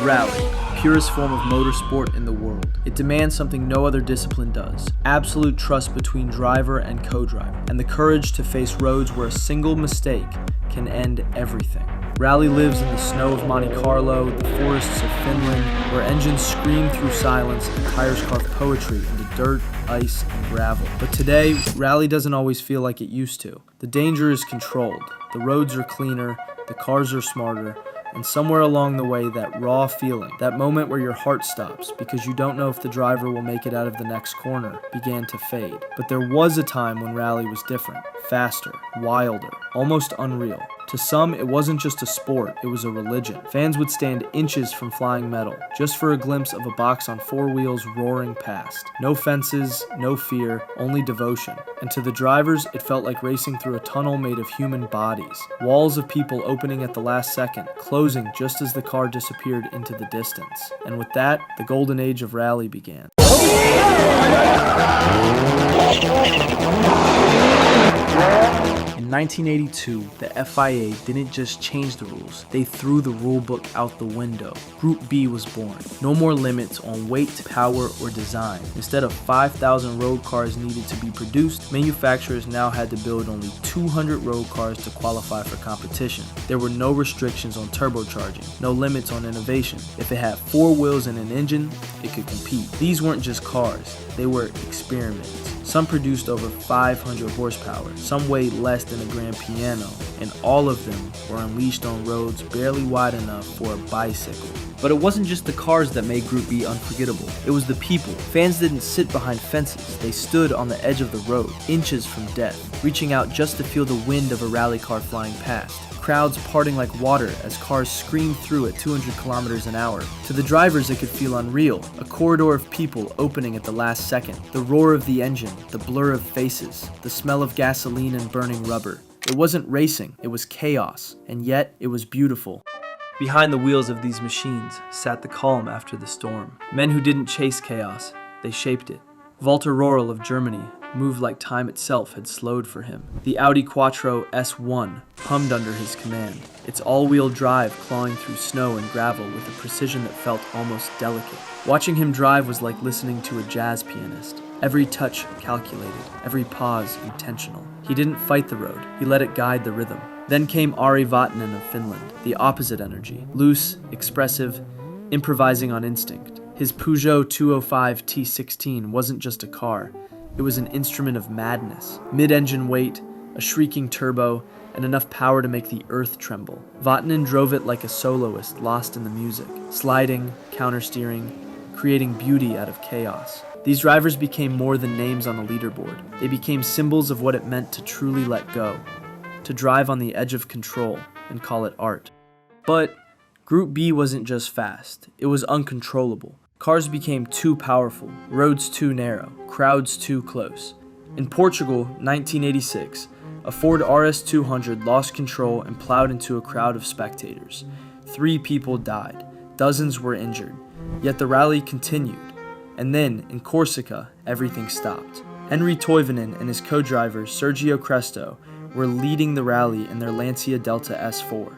Rally, purest form of motorsport in the world. It demands something no other discipline does: absolute trust between driver and co-driver, and the courage to face roads where a single mistake can end everything. Rally lives in the snow of Monte Carlo, the forests of Finland, where engines scream through silence and tires carve poetry into dirt, ice, and gravel. But today, Rally doesn't always feel like it used to. The danger is controlled, the roads are cleaner, the cars are smarter, and somewhere along the way, that raw feeling, that moment where your heart stops because you don't know if the driver will make it out of the next corner, began to fade. But there was a time when Rally was different, faster, wilder, almost unreal. To some, it wasn't just a sport, it was a religion. Fans would stand inches from flying metal, just for a glimpse of a box on four wheels roaring past. No fences, no fear, only devotion. And to the drivers, it felt like racing through a tunnel made of human bodies. Walls of people opening at the last second, closing just as the car disappeared into the distance. And with that, the golden age of Rally began. In 1982, the FIA didn't just change the rules, they threw the rulebook out the window. Group B was born. No more limits on weight, power, or design. Instead of 5,000 road cars needed to be produced, manufacturers now had to build only 200 road cars to qualify for competition. There were no restrictions on turbocharging, no limits on innovation. If it had four wheels and an engine, it could compete. These weren't just cars, they were experiments. Some produced over 500 horsepower, some weighed less than a grand piano, and all of them were unleashed on roads barely wide enough for a bicycle. But it wasn't just the cars that made Group B unforgettable. It was the people. Fans didn't sit behind fences. They stood on the edge of the road, inches from death, reaching out just to feel the wind of a rally car flying past. Crowds parting like water as cars screamed through at 200 kilometers an hour. To the drivers, it could feel unreal. A corridor of people opening at the last second. The roar of the engine, the blur of faces, the smell of gasoline and burning rubber. It wasn't racing, it was chaos, and yet it was beautiful. Behind the wheels of these machines sat the calm after the storm. Men who didn't chase chaos, they shaped it. Walter Röhrl of Germany moved like time itself had slowed for him. The Audi Quattro S1 hummed under his command, its all-wheel drive clawing through snow and gravel with a precision that felt almost delicate. Watching him drive was like listening to a jazz pianist. Every touch calculated, every pause intentional. He didn't fight the road, he let it guide the rhythm. Then came Ari Vatanen of Finland, the opposite energy, loose, expressive, improvising on instinct. His Peugeot 205 T16 wasn't just a car, it was an instrument of madness. Mid-engine weight, a shrieking turbo, and enough power to make the earth tremble. Vatanen drove it like a soloist lost in the music, sliding, countersteering, creating beauty out of chaos. These drivers became more than names on a leaderboard. They became symbols of what it meant to truly let go, to drive on the edge of control and call it art. But Group B wasn't just fast, it was uncontrollable. Cars became too powerful, roads too narrow, crowds too close. In Portugal, 1986, a Ford RS200 lost control and plowed into a crowd of spectators. 3 people died, dozens were injured, yet the rally continued. And then, in Corsica, everything stopped. Henri Toivonen and his co-driver Sergio Cresto were leading the rally in their Lancia Delta S4.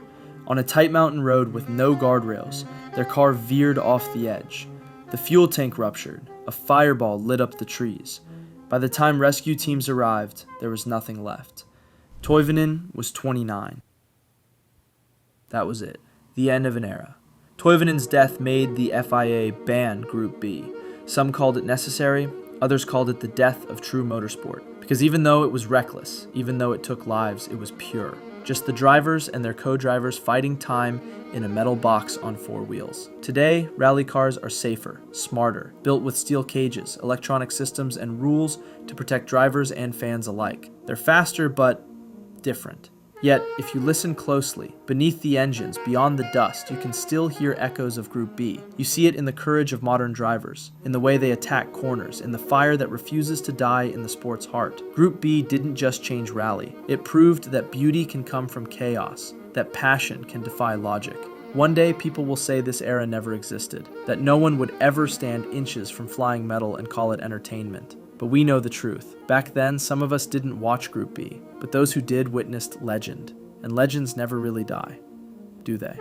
On a tight mountain road with no guardrails, their car veered off the edge. The fuel tank ruptured. A fireball lit up the trees. By the time rescue teams arrived, there was nothing left. Toivonen was 29. That was it. The end of an era. Toivonen's death made the FIA ban Group B. Some called it necessary, others called it the death of true motorsport. Because even though it was reckless, even though it took lives, it was pure. Just the drivers and their co-drivers fighting time in a metal box on 4 wheels. Today, rally cars are safer, smarter, built with steel cages, electronic systems, and rules to protect drivers and fans alike. They're faster, but different. Yet, if you listen closely, beneath the engines, beyond the dust, you can still hear echoes of Group B. You see it in the courage of modern drivers, in the way they attack corners, in the fire that refuses to die in the sport's heart. Group B didn't just change rally. It proved that beauty can come from chaos, that passion can defy logic. One day, people will say this era never existed, that no one would ever stand inches from flying metal and call it entertainment. But we know the truth. Back then, some of us didn't watch Group B, but those who did witnessed legend. And legends never really die, do they?